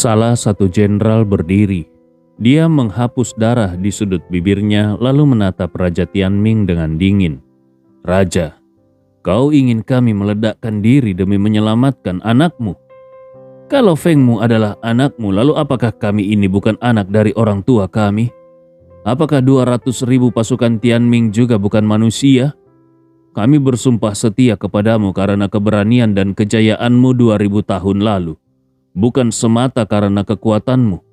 Salah satu jenderal berdiri. Dia menghapus darah di sudut bibirnya lalu menatap Raja Tianming dengan dingin. "Raja, kau ingin kami meledakkan diri demi menyelamatkan anakmu? Kalau Fengmu adalah anakmu, lalu apakah kami ini bukan anak dari orang tua kami? Apakah 200.000 pasukan Tianming juga bukan manusia? Kami bersumpah setia kepadamu karena keberanian dan kejayaanmu 2000 tahun lalu, bukan semata karena kekuatanmu.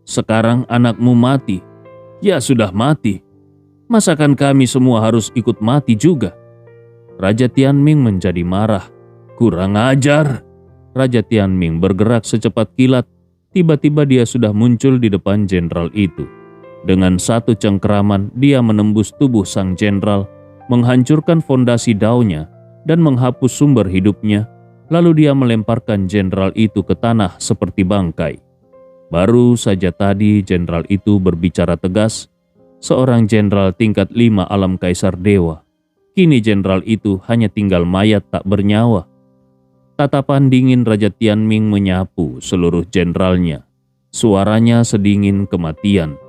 Sekarang anakmu mati. Ya sudah mati. Masakan kami semua harus ikut mati juga?" Raja Tianming menjadi marah. "Kurang ajar!" Raja Tianming bergerak secepat kilat. Tiba-tiba dia sudah muncul di depan jenderal itu. Dengan satu cengkeraman, dia menembus tubuh sang jenderal, menghancurkan fondasi daunnya, dan menghapus sumber hidupnya. Lalu dia melemparkan jenderal itu ke tanah seperti bangkai. Baru saja tadi jenderal itu berbicara tegas, seorang jenderal tingkat 5 alam kaisar dewa. Kini jenderal itu hanya tinggal mayat tak bernyawa. Tatapan dingin Raja Tianming menyapu seluruh jenderalnya. Suaranya sedingin kematian.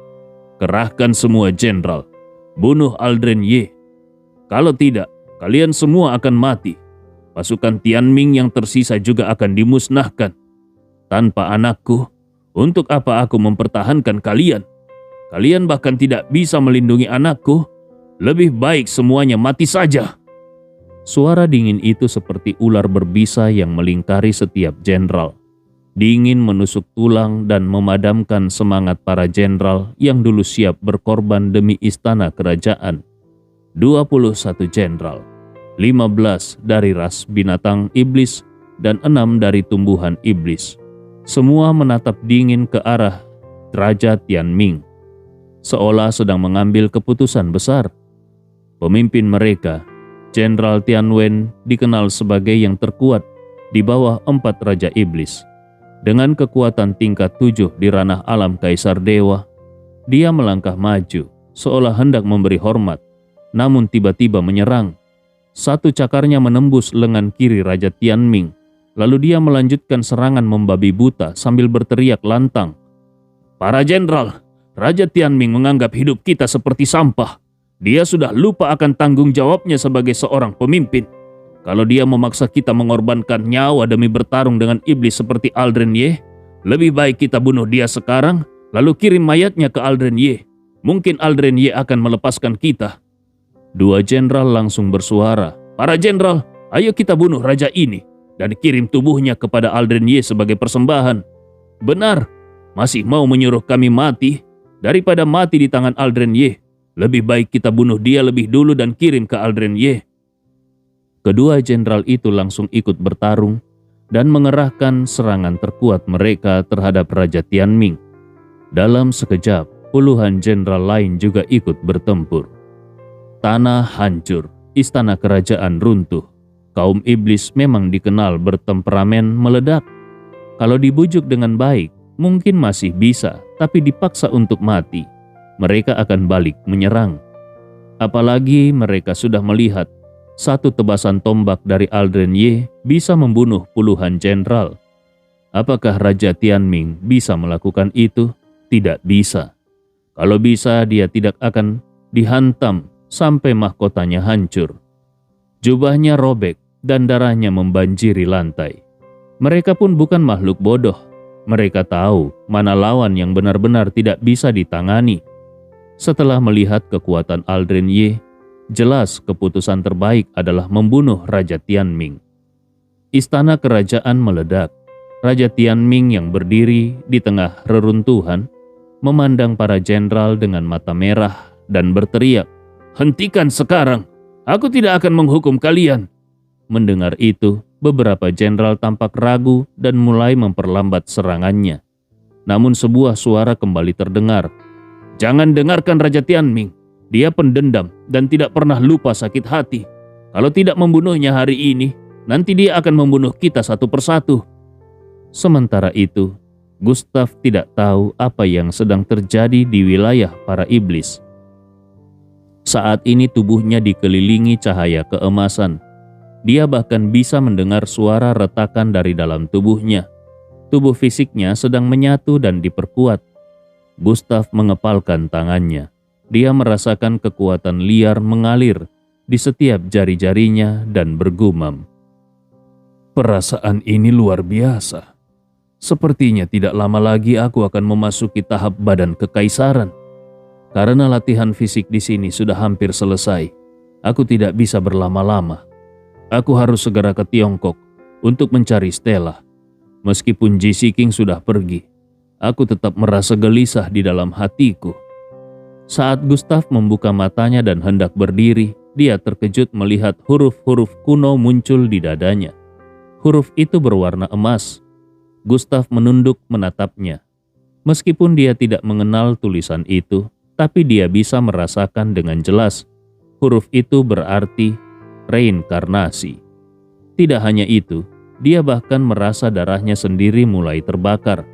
"Kerahkan semua jenderal, bunuh Aldren Ye. Kalau tidak, kalian semua akan mati. Pasukan Tianming yang tersisa juga akan dimusnahkan. Tanpa anakku, untuk apa aku mempertahankan kalian? Kalian bahkan tidak bisa melindungi anakku. Lebih baik semuanya mati saja." Suara dingin itu seperti ular berbisa yang melingkari setiap jenderal. Dingin menusuk tulang dan memadamkan semangat para jenderal yang dulu siap berkorban demi istana kerajaan. 21 jenderal, 15 dari ras binatang iblis dan 6 dari tumbuhan iblis. Semua menatap dingin ke arah Raja Tianming, seolah sedang mengambil keputusan besar. Pemimpin mereka, Jenderal Tianwen, dikenal sebagai yang terkuat di bawah 4 Raja Iblis. Dengan kekuatan tingkat 7 di ranah alam Kaisar Dewa, dia melangkah maju, seolah hendak memberi hormat, namun tiba-tiba menyerang. Satu cakarnya menembus lengan kiri Raja Tianming, lalu dia melanjutkan serangan membabi buta sambil berteriak lantang. "Para jenderal, Raja Tianming menganggap hidup kita seperti sampah. Dia sudah lupa akan tanggung jawabnya sebagai seorang pemimpin. Kalau dia memaksa kita mengorbankan nyawa demi bertarung dengan iblis seperti Aldren Ye, lebih baik kita bunuh dia sekarang, lalu kirim mayatnya ke Aldren Ye. Mungkin Aldren Ye akan melepaskan kita." Dua jenderal langsung bersuara, "Para jenderal, ayo kita bunuh raja ini dan kirim tubuhnya kepada Aldren Ye sebagai persembahan." "Benar, masih mau menyuruh kami mati? Daripada mati di tangan Aldren Ye, lebih baik kita bunuh dia lebih dulu dan kirim ke Aldren Ye." Kedua jenderal itu langsung ikut bertarung dan mengerahkan serangan terkuat mereka terhadap Raja Tianming. Dalam sekejap, puluhan jenderal lain juga ikut bertempur. Tanah hancur, istana kerajaan runtuh. Kaum iblis memang dikenal bertemperamen meledak. Kalau dibujuk dengan baik, mungkin masih bisa, tapi dipaksa untuk mati, mereka akan balik menyerang. Apalagi mereka sudah melihat satu tebasan tombak dari Aldren Ye bisa membunuh puluhan jenderal. Apakah Raja Tianming bisa melakukan itu? Tidak bisa. Kalau bisa, dia tidak akan dihantam sampai mahkotanya hancur. Jubahnya robek dan darahnya membanjiri lantai. Mereka pun bukan makhluk bodoh. Mereka tahu mana lawan yang benar-benar tidak bisa ditangani. Setelah melihat kekuatan Aldren Ye, jelas keputusan terbaik adalah membunuh Raja Tianming. Istana kerajaan meledak. Raja Tianming yang berdiri di tengah reruntuhan memandang para jenderal dengan mata merah dan berteriak, "Hentikan sekarang! Aku tidak akan menghukum kalian!" Mendengar itu, beberapa jenderal tampak ragu dan mulai memperlambat serangannya. Namun sebuah suara kembali terdengar, "Jangan dengarkan Raja Tianming. Dia pendendam dan tidak pernah lupa sakit hati. Kalau tidak membunuhnya hari ini, nanti dia akan membunuh kita satu persatu." Sementara itu, Gustav tidak tahu apa yang sedang terjadi di wilayah para iblis. Saat ini tubuhnya dikelilingi cahaya keemasan. Dia bahkan bisa mendengar suara retakan dari dalam tubuhnya. Tubuh fisiknya sedang menyatu dan diperkuat. Gustav mengepalkan tangannya. Dia merasakan kekuatan liar mengalir di setiap jari-jarinya dan bergumam. Perasaan ini luar biasa. Sepertinya tidak lama lagi aku akan memasuki tahap badan kekaisaran. Karena latihan fisik di sini sudah hampir selesai, aku tidak bisa berlama-lama. Aku harus segera ke Tiongkok untuk mencari Stella. Meskipun Ji King sudah pergi, aku tetap merasa gelisah di dalam hatiku. Saat Gustav membuka matanya dan hendak berdiri, dia terkejut melihat huruf-huruf kuno muncul di dadanya. Huruf itu berwarna emas. Gustav menunduk menatapnya. Meskipun dia tidak mengenal tulisan itu, tapi dia bisa merasakan dengan jelas. Huruf itu berarti reinkarnasi. Tidak hanya itu, dia bahkan merasa darahnya sendiri mulai terbakar.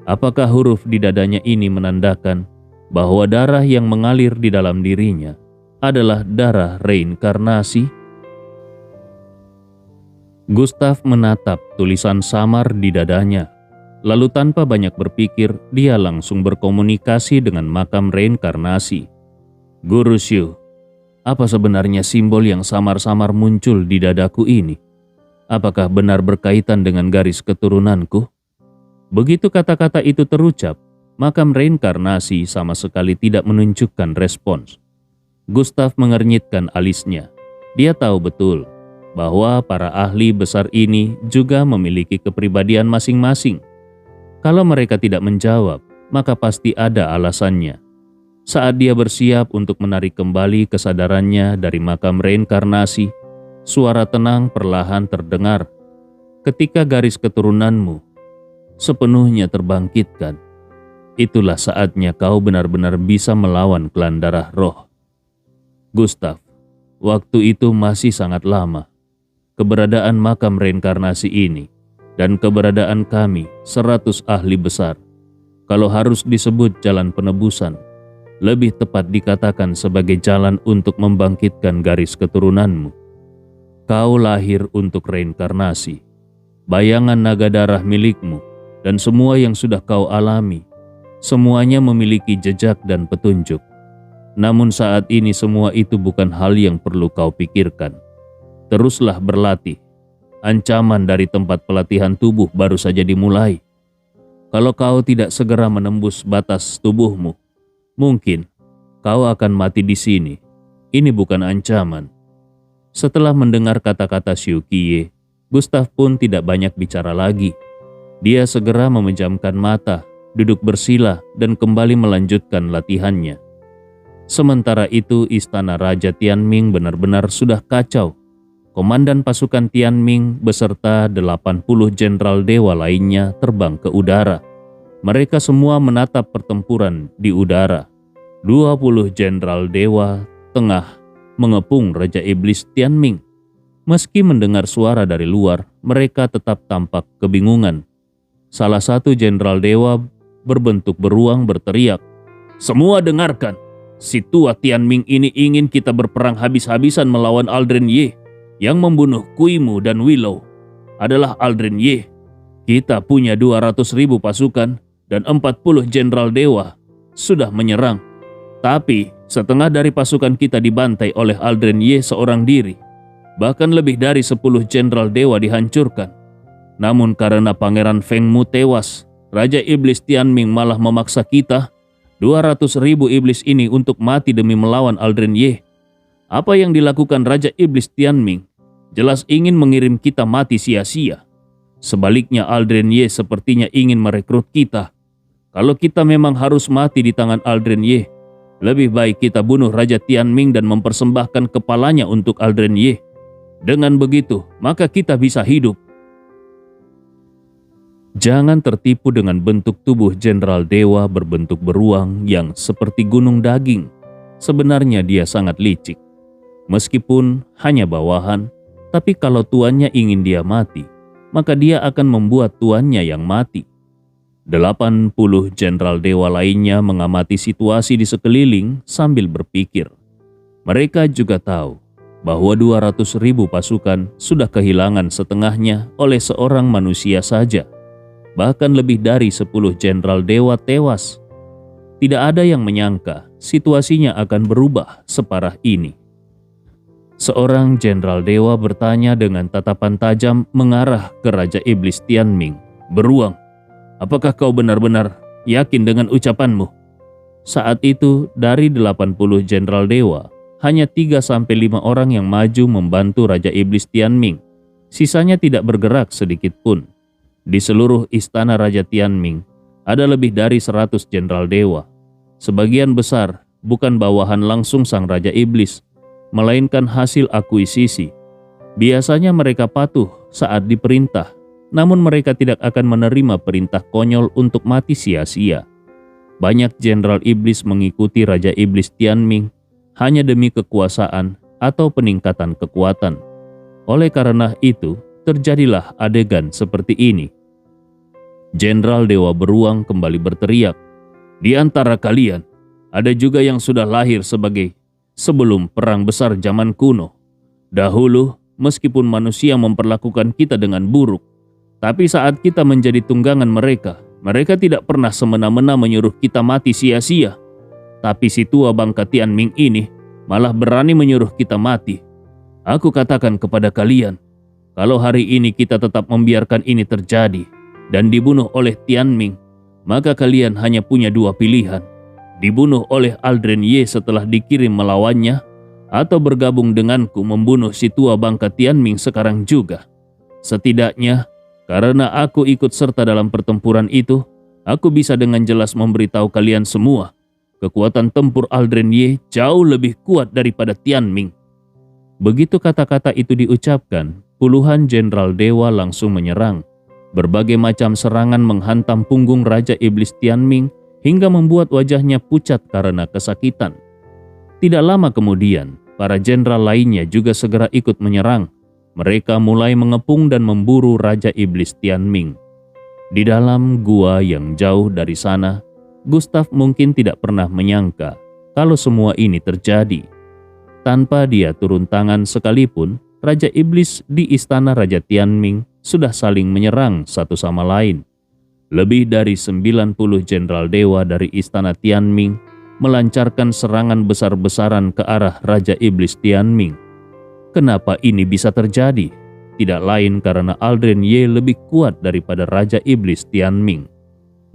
Apakah huruf di dadanya ini menandakan bahwa darah yang mengalir di dalam dirinya adalah darah reinkarnasi? Gustav menatap tulisan samar di dadanya. Lalu tanpa banyak berpikir, dia langsung berkomunikasi dengan makam reinkarnasi. Guru Shu, apa sebenarnya simbol yang samar-samar muncul di dadaku ini? Apakah benar berkaitan dengan garis keturunanku? Begitu kata-kata itu terucap, makam reinkarnasi sama sekali tidak menunjukkan respons. Gustav mengernyitkan alisnya. Dia tahu betul bahwa para ahli besar ini juga memiliki kepribadian masing-masing. Kalau mereka tidak menjawab, maka pasti ada alasannya. Saat dia bersiap untuk menarik kembali kesadarannya dari makam reinkarnasi, suara tenang perlahan terdengar. Ketika garis keturunanmu sepenuhnya terbangkitkan, itulah saatnya kau benar-benar bisa melawan klan darah roh. Gustav, waktu itu masih sangat lama. Keberadaan makam reinkarnasi ini dan keberadaan kami 100 ahli besar, kalau harus disebut jalan penebusan, lebih tepat dikatakan sebagai jalan untuk membangkitkan garis keturunanmu. Kau lahir untuk reinkarnasi. Bayangan naga darah milikmu dan semua yang sudah kau alami, semuanya memiliki jejak dan petunjuk. Namun saat ini semua itu bukan hal yang perlu kau pikirkan. Teruslah berlatih. Ancaman dari tempat pelatihan tubuh baru saja dimulai. Kalau kau tidak segera menembus batas tubuhmu, mungkin kau akan mati di sini. Ini bukan ancaman. Setelah mendengar kata-kata Xiu Qiye, Gustav pun tidak banyak bicara lagi. Dia segera memejamkan mata, duduk bersila, dan kembali melanjutkan latihannya. Sementara itu, istana Raja Tianming benar-benar sudah kacau. Komandan pasukan Tianming beserta 80 jenderal dewa lainnya terbang ke udara. Mereka semua menatap pertempuran di udara. 20 jenderal dewa tengah mengepung Raja Iblis Tianming. Meski mendengar suara dari luar, mereka tetap tampak kebingungan. Salah satu jenderal dewa berbentuk beruang berteriak, "Semua dengarkan, si tua Tianming ini ingin kita berperang habis-habisan melawan Aldren Ye. Yang membunuh Kuimu dan Willow adalah Aldren Ye. Kita punya 200.000 pasukan dan 40 jenderal dewa sudah menyerang. Tapi setengah dari pasukan kita dibantai oleh Aldren Ye seorang diri. Bahkan lebih dari 10 jenderal dewa dihancurkan. Namun karena Pangeran Feng Mu tewas, Raja Iblis Tianming malah memaksa kita, 200.000 iblis ini untuk mati demi melawan Aldren Ye. Apa yang dilakukan Raja Iblis Tianming jelas ingin mengirim kita mati sia-sia. Sebaliknya Aldren Ye sepertinya ingin merekrut kita. Kalau kita memang harus mati di tangan Aldren Ye, lebih baik kita bunuh Raja Tianming dan mempersembahkan kepalanya untuk Aldren Ye. Dengan begitu, maka kita bisa hidup." Jangan tertipu dengan bentuk tubuh jenderal dewa berbentuk beruang yang seperti gunung daging. Sebenarnya dia sangat licik. Meskipun hanya bawahan, tapi kalau tuannya ingin dia mati, maka dia akan membuat tuannya yang mati. 80 jenderal dewa lainnya mengamati situasi di sekeliling sambil berpikir. Mereka juga tahu bahwa 200.000 pasukan sudah kehilangan setengahnya oleh seorang manusia saja. bahkan lebih dari 10 jenderal dewa tewas. Tidak ada yang menyangka situasinya akan berubah separah ini. Seorang jenderal dewa bertanya dengan tatapan tajam mengarah ke Raja Iblis Tianming. "Beruang, apakah kau benar-benar yakin dengan ucapanmu?" Saat itu dari 80 jenderal dewa, hanya 3-5 orang yang maju membantu Raja Iblis Tianming. Sisanya tidak bergerak sedikit pun. Di seluruh istana Raja Tianming, ada lebih dari 100 jenderal dewa. Sebagian besar bukan bawahan langsung sang Raja Iblis, melainkan hasil akuisisi. Biasanya mereka patuh saat diperintah, namun mereka tidak akan menerima perintah konyol untuk mati sia-sia. Banyak jenderal iblis mengikuti Raja Iblis Tianming hanya demi kekuasaan atau peningkatan kekuatan. Oleh karena itu, terjadilah adegan seperti ini. Jenderal Dewa Beruang kembali berteriak, "Di antara kalian, ada juga yang sudah lahir sebelum perang besar zaman kuno. Dahulu, meskipun manusia memperlakukan kita dengan buruk, tapi saat kita menjadi tunggangan mereka tidak pernah semena-mena menyuruh kita mati sia-sia. Tapi si tua bangka Tianming ini malah berani menyuruh kita mati. Aku katakan kepada kalian, kalau hari ini kita tetap membiarkan ini terjadi dan dibunuh oleh Tianming, maka kalian hanya punya dua pilihan. Dibunuh oleh Aldren Ye setelah dikirim melawannya, atau bergabung denganku membunuh si tua bangka Tianming sekarang juga. Setidaknya, karena aku ikut serta dalam pertempuran itu, aku bisa dengan jelas memberitahu kalian semua, kekuatan tempur Aldren Ye jauh lebih kuat daripada Tianming." Begitu kata-kata itu diucapkan, puluhan jenderal dewa langsung menyerang. Berbagai macam serangan menghantam punggung Raja Iblis Tianming hingga membuat wajahnya pucat karena kesakitan. Tidak lama kemudian, para jenderal lainnya juga segera ikut menyerang. Mereka mulai mengepung dan memburu Raja Iblis Tianming. Di dalam gua yang jauh dari sana, Gustav mungkin tidak pernah menyangka kalau semua ini terjadi. Tanpa dia turun tangan sekalipun, Raja Iblis di istana Raja Tianming sudah saling menyerang satu sama lain. Lebih dari 90 jenderal dewa dari istana Tianming melancarkan serangan besar-besaran ke arah Raja Iblis Tianming. Kenapa ini bisa terjadi? Tidak lain karena Aldren Ye lebih kuat daripada Raja Iblis Tianming.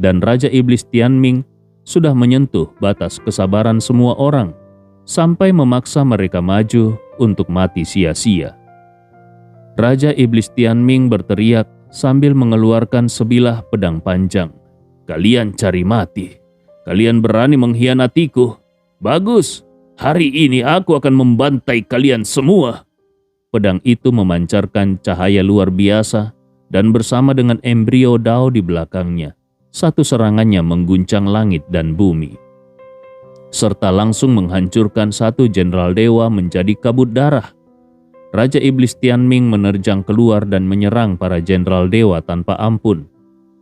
Dan Raja Iblis Tianming sudah menyentuh batas kesabaran semua orang, sampai memaksa mereka maju untuk mati sia-sia. Raja Iblis Tianming berteriak sambil mengeluarkan sebilah pedang panjang. "Kalian cari mati. Kalian berani mengkhianatiku. Bagus, hari ini aku akan membantai kalian semua." Pedang itu memancarkan cahaya luar biasa dan bersama dengan embrio Dao di belakangnya, satu serangannya mengguncang langit dan bumi, serta langsung menghancurkan satu jenderal dewa menjadi kabut darah. Raja Iblis Tianming menerjang keluar dan menyerang para jenderal dewa tanpa ampun.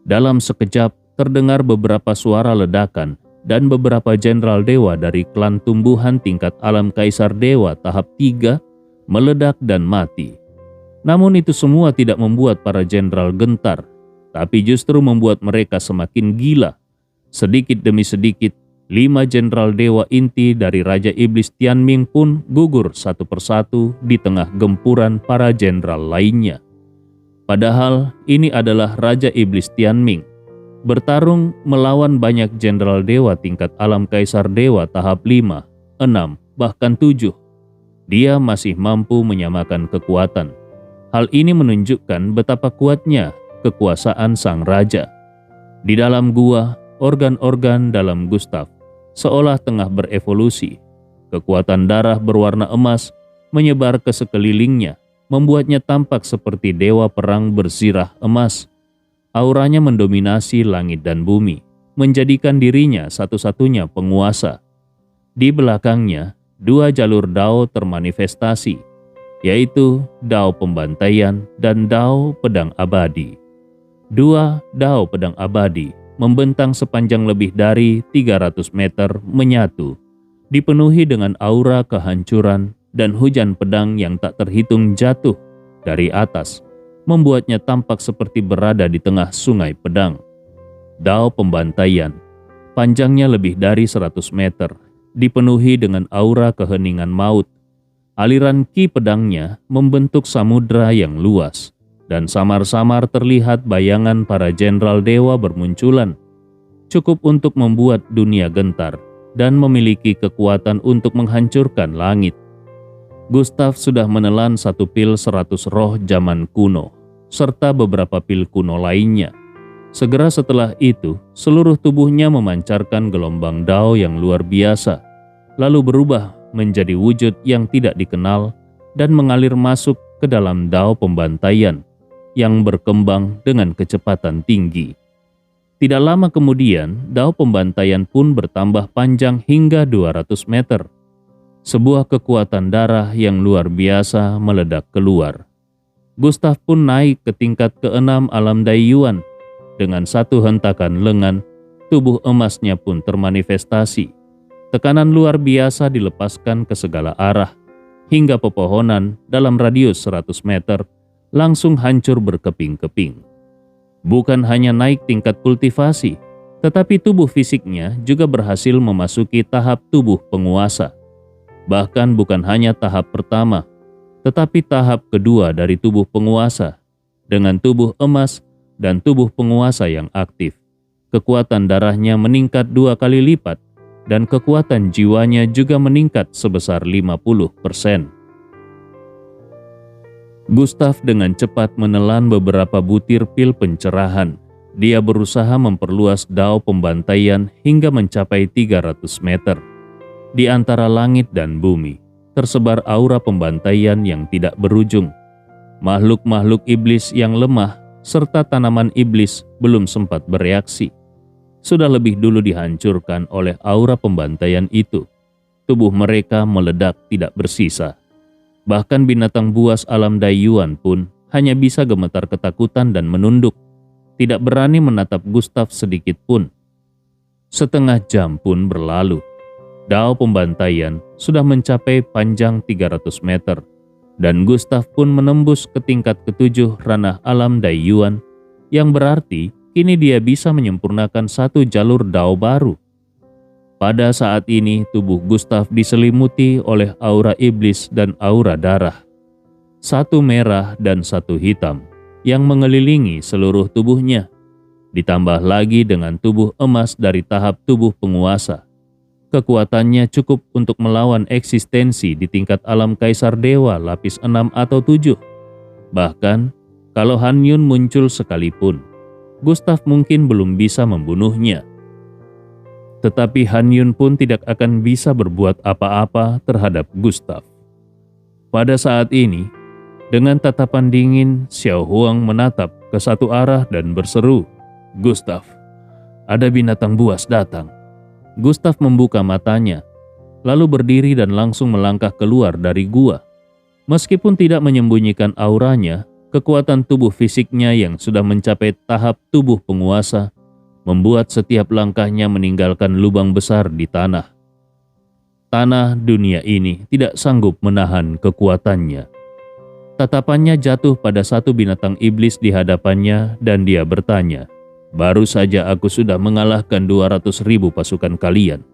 Dalam sekejap terdengar beberapa suara ledakan dan beberapa jenderal dewa dari klan tumbuhan tingkat alam Kaisar Dewa tahap 3 meledak dan mati. Namun itu semua tidak membuat para jenderal gentar, tapi justru membuat mereka semakin gila. Sedikit demi sedikit, 5 jenderal dewa inti dari Raja Iblis Tianming pun gugur satu persatu di tengah gempuran para jenderal lainnya. Padahal ini adalah Raja Iblis Tianming, bertarung melawan banyak jenderal dewa tingkat alam Kaisar Dewa tahap 5, 6, bahkan 7. Dia masih mampu menyamakan kekuatan. Hal ini menunjukkan betapa kuatnya kekuasaan sang raja. Di dalam gua, organ-organ dalam Gustav seolah tengah berevolusi. Kekuatan darah berwarna emas menyebar ke sekelilingnya, membuatnya tampak seperti dewa perang bersirah emas. Auranya mendominasi langit dan bumi, menjadikan dirinya satu-satunya penguasa. Di belakangnya, 2 jalur Dao termanifestasi, yaitu Dao Pembantaian dan Dao Pedang Abadi. 2 Dao Pedang Abadi membentang sepanjang lebih dari 300 meter menyatu, dipenuhi dengan aura kehancuran dan hujan pedang yang tak terhitung jatuh dari atas, membuatnya tampak seperti berada di tengah sungai pedang. Dao pembantaian, panjangnya lebih dari 100 meter, dipenuhi dengan aura keheningan maut. Aliran ki pedangnya membentuk samudra yang luas, dan samar-samar terlihat bayangan para jenderal dewa bermunculan. Cukup untuk membuat dunia gentar dan memiliki kekuatan untuk menghancurkan langit. Gustav sudah menelan 1 pil 100 roh zaman kuno, serta beberapa pil kuno lainnya. Segera setelah itu, seluruh tubuhnya memancarkan gelombang Dao yang luar biasa, lalu berubah menjadi wujud yang tidak dikenal dan mengalir masuk ke dalam Dao pembantaian yang berkembang dengan kecepatan tinggi. Tidak lama kemudian, Dao pembantaian pun bertambah panjang hingga 200 meter. Sebuah kekuatan darah yang luar biasa meledak keluar. Gustav pun naik ke tingkat ke-6 alam Daiyuan. Dengan satu hentakan lengan, tubuh emasnya pun termanifestasi. Tekanan luar biasa dilepaskan ke segala arah, hingga pepohonan dalam radius 100 meter langsung hancur berkeping-keping. Bukan hanya naik tingkat kultivasi, tetapi tubuh fisiknya juga berhasil memasuki tahap tubuh penguasa. Bahkan bukan hanya tahap pertama, tetapi tahap kedua dari tubuh penguasa, dengan tubuh emas dan tubuh penguasa yang aktif. Kekuatan darahnya meningkat 2 kali lipat, dan kekuatan jiwanya juga meningkat sebesar 50%. Gustav dengan cepat menelan beberapa butir pil pencerahan. Dia berusaha memperluas Dao pembantaian hingga mencapai 300 meter. Di antara langit dan bumi, tersebar aura pembantaian yang tidak berujung. Makhluk-makhluk iblis yang lemah serta tanaman iblis belum sempat bereaksi. Sudah lebih dulu dihancurkan oleh aura pembantaian itu. Tubuh mereka meledak tidak bersisa. Bahkan binatang buas alam Daiyuan pun hanya bisa gemetar ketakutan dan menunduk, tidak berani menatap Gustav sedikit pun. Setengah jam pun berlalu. Dao pembantaian sudah mencapai panjang 300 meter, dan Gustav pun menembus ke tingkat ke-7 ranah alam Daiyuan, yang berarti kini dia bisa menyempurnakan satu jalur Dao baru. Pada saat ini tubuh Gustav diselimuti oleh aura iblis dan aura darah. Satu merah dan satu hitam yang mengelilingi seluruh tubuhnya. Ditambah lagi dengan tubuh emas dari tahap tubuh penguasa. Kekuatannya cukup untuk melawan eksistensi di tingkat alam Kaisar Dewa lapis 6 atau 7. Bahkan kalau Han Yun muncul sekalipun, Gustav mungkin belum bisa membunuhnya. Tetapi Han Yun pun tidak akan bisa berbuat apa-apa terhadap Gustav. Pada saat ini, dengan tatapan dingin, Xiao Huang menatap ke satu arah dan berseru, "Gustav, ada binatang buas datang." Gustav membuka matanya, lalu berdiri dan langsung melangkah keluar dari gua. Meskipun tidak menyembunyikan auranya, kekuatan tubuh fisiknya yang sudah mencapai tahap tubuh penguasa membuat setiap langkahnya meninggalkan lubang besar di tanah. Tanah dunia ini tidak sanggup menahan kekuatannya. Tatapannya jatuh pada satu binatang iblis di hadapannya dan dia bertanya, "Baru saja aku sudah mengalahkan 200.000 pasukan kalian.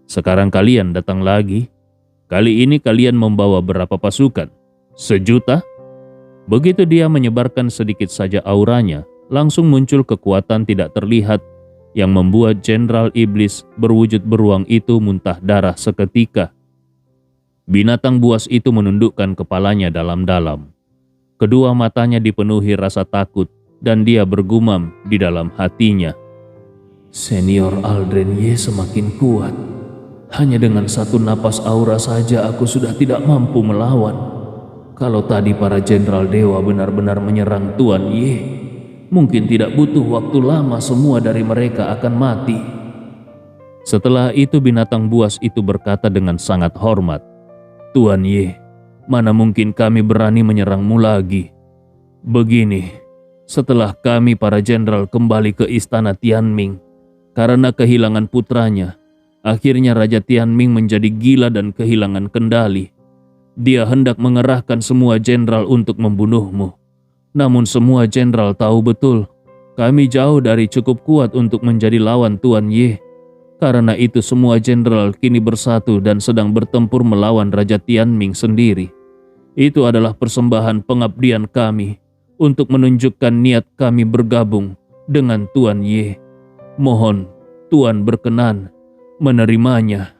Sekarang kalian datang lagi. Kali ini kalian membawa berapa pasukan? 1.000.000?" Begitu dia menyebarkan sedikit saja auranya, langsung muncul kekuatan tidak terlihat yang membuat Jenderal Iblis berwujud beruang itu muntah darah seketika. Binatang buas itu menundukkan kepalanya dalam-dalam. Kedua matanya dipenuhi rasa takut dan dia bergumam di dalam hatinya, "Senior Aldren Ye semakin kuat. Hanya dengan satu napas aura saja aku sudah tidak mampu melawan. Kalau tadi para jenderal dewa benar-benar menyerang Tuan Ye, mungkin tidak butuh waktu lama semua dari mereka akan mati." Setelah itu binatang buas itu berkata dengan sangat hormat, "Tuan Ye, mana mungkin kami berani menyerangmu lagi. Begini, setelah kami para jenderal kembali ke istana Tianming, karena kehilangan putranya, akhirnya Raja Tianming menjadi gila dan kehilangan kendali. Dia hendak mengerahkan semua jenderal untuk membunuhmu. Namun semua jenderal tahu betul, kami jauh dari cukup kuat untuk menjadi lawan Tuan Ye. Karena itu semua jenderal kini bersatu dan sedang bertempur melawan Raja Tianming sendiri. Itu adalah persembahan pengabdian kami untuk menunjukkan niat kami bergabung dengan Tuan Ye. Mohon Tuan berkenan menerimanya.